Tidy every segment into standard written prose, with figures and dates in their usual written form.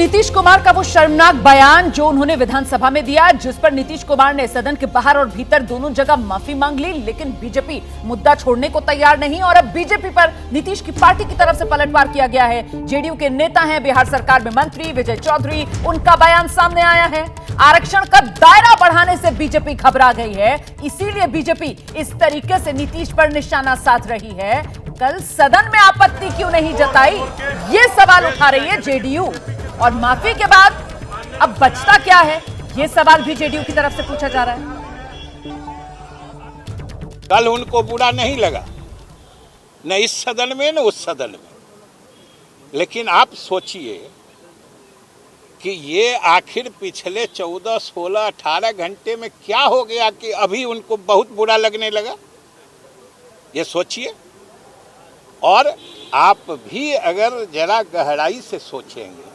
नीतीश कुमार का वो शर्मनाक बयान जो उन्होंने विधानसभा में दिया, जिस पर नीतीश कुमार ने सदन के बाहर और भीतर दोनों जगह माफी मांग ली, लेकिन बीजेपी मुद्दा छोड़ने को तैयार नहीं और अब बीजेपी पर नीतीश की पार्टी की तरफ से पलटवार किया गया है। जेडीयू के नेता हैं, बिहार सरकार में मंत्री विजय चौधरी, उनका बयान सामने आया है। आरक्षण का दायरा बढ़ाने से बीजेपी घबरा गई है, इसीलिए बीजेपी इस तरीके से नीतीश पर निशाना साध रही है। कल सदन में आपत्ति क्यों नहीं जताई, ये सवाल उठा रही है जेडीयू। और माफी के बाद अब बचता क्या है, ये सवाल भी जेडीयू की तरफ से पूछा जा रहा है। कल उनको बुरा नहीं लगा, न इस सदन में न उस सदन में, लेकिन आप सोचिए कि ये आखिर पिछले 14, 16, 18 घंटे में क्या हो गया कि अभी उनको बहुत बुरा लगने लगा, ये सोचिए। और आप भी अगर जरा गहराई से सोचेंगे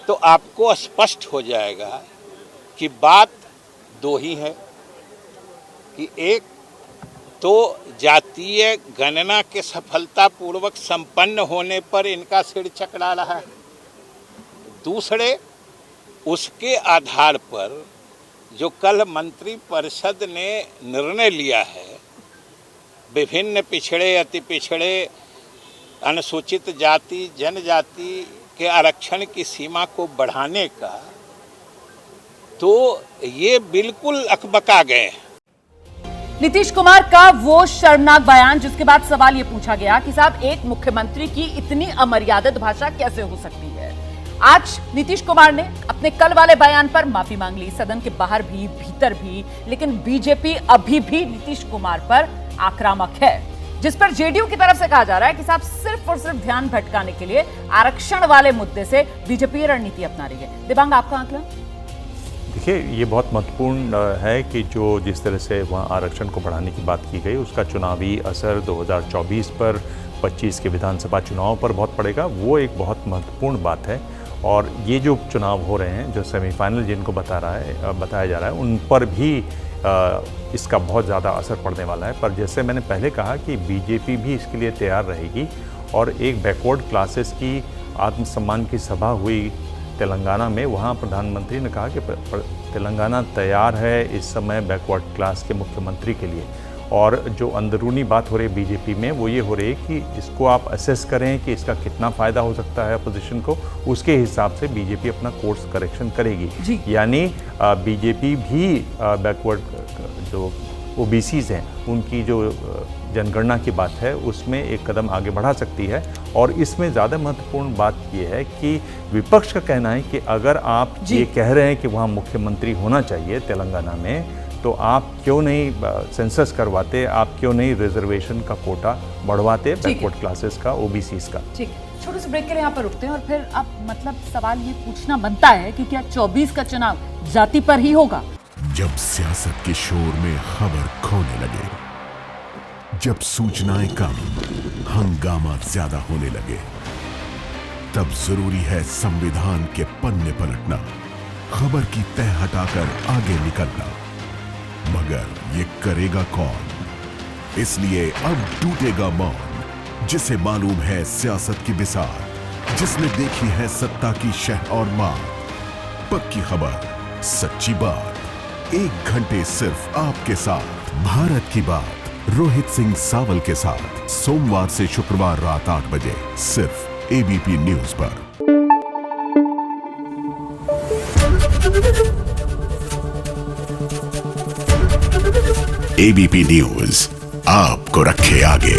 तो आपको स्पष्ट हो जाएगा कि बात दो ही है कि एक तो जातीय गणना के सफलतापूर्वक संपन्न होने पर इनका सिर चकरा रहा है, दूसरे उसके आधार पर जो कल मंत्रिपरिषद ने निर्णय लिया है विभिन्न पिछड़े, अति पिछड़े, अनुसूचित जाति, जनजाति के आरक्षण की सीमा को बढ़ाने का, तो ये बिल्कुल अकबका गए हैं। नीतीश कुमार का वो शर्मनाक बयान, जिसके बाद सवाल ये पूछा गया कि साहब एक मुख्यमंत्री की इतनी अमर्यादित भाषा कैसे हो सकती है। आज नीतीश कुमार ने अपने कल वाले बयान पर माफी मांग ली, सदन के बाहर भी भीतर भी, लेकिन बीजेपी अभी भी नीतीश कुमार पर आक्रामक है, जिस पर जेडीयू की तरफ से कहा जा रहा है कि साहब सिर्फ और सिर्फ ध्यान भटकाने के लिए आरक्षण वाले मुद्दे से बीजेपी रणनीति अपना रही है। दिव्यांग, आपका आंकलन? देखिए, ये बहुत महत्वपूर्ण है कि जो जिस तरह से वहाँ आरक्षण को बढ़ाने की बात की गई, उसका चुनावी असर 2024 पर 25 के विधानसभा चुनाव पर बहुत पड़ेगा, वो एक बहुत महत्वपूर्ण बात है। और ये जो चुनाव हो रहे हैं, जो सेमीफाइनल जिनको बताया जा रहा है, उन पर भी इसका बहुत ज़्यादा असर पड़ने वाला है। पर जैसे मैंने पहले कहा कि बीजेपी भी इसके लिए तैयार रहेगी। और एक बैकवर्ड क्लासेस की आत्मसम्मान की सभा हुई तेलंगाना में, वहाँ प्रधानमंत्री ने कहा कि तेलंगाना तैयार है इस समय बैकवर्ड क्लास के मुख्यमंत्री के लिए। और जो अंदरूनी बात हो रही है बीजेपी में, वो ये हो रही है कि इसको आप असेस करें कि इसका कितना फ़ायदा हो सकता है अपोजिशन को, उसके हिसाब से बीजेपी अपना कोर्स करेक्शन करेगी। यानी बीजेपी भी बैकवर्ड जो ओबीसीज हैं, उनकी जो जनगणना की बात है, उसमें एक कदम आगे बढ़ा सकती है। और इसमें ज़्यादा महत्वपूर्ण बात ये है कि विपक्ष का कहना है कि अगर आप ये कह रहे हैं कि वहाँ मुख्यमंत्री होना चाहिए तेलंगाना में, तो आप क्यों नहीं सेंसस करवाते, आप क्यों नहीं रिजर्वेशन का कोटा बढ़वाते बैकवर्ड क्लासेस का, ओबीसीज का। ठीक है, छोटे से ब्रेक के लिए यहाँ पर रुकते हैं और फिर अब मतलब सवाल ये पूछना बनता है कि क्या 24 का चुनाव जाति पर ही होगा? जब सियासत के शोर में खबर खोने लगे, जब सूचनाएं कम, हंगामा ज्यादा होने लगे, तब जरूरी है संविधान के पन्ने पलटना, खबर की तह हटाकर आगे निकलना। मगर ये करेगा कौन? इसलिए अब टूटेगा मौन, जिसे मालूम है सियासत की बिसार, जिसने देखी है सत्ता की शह और मार। पक्की खबर, सच्ची बात, 1 घंटे सिर्फ आपके साथ। भारत की बात, रोहित सिंह सावल के साथ, सोमवार से शुक्रवार रात 8 बजे, सिर्फ एबीपी न्यूज पर। एबीपी न्यूज आपको रखे आगे।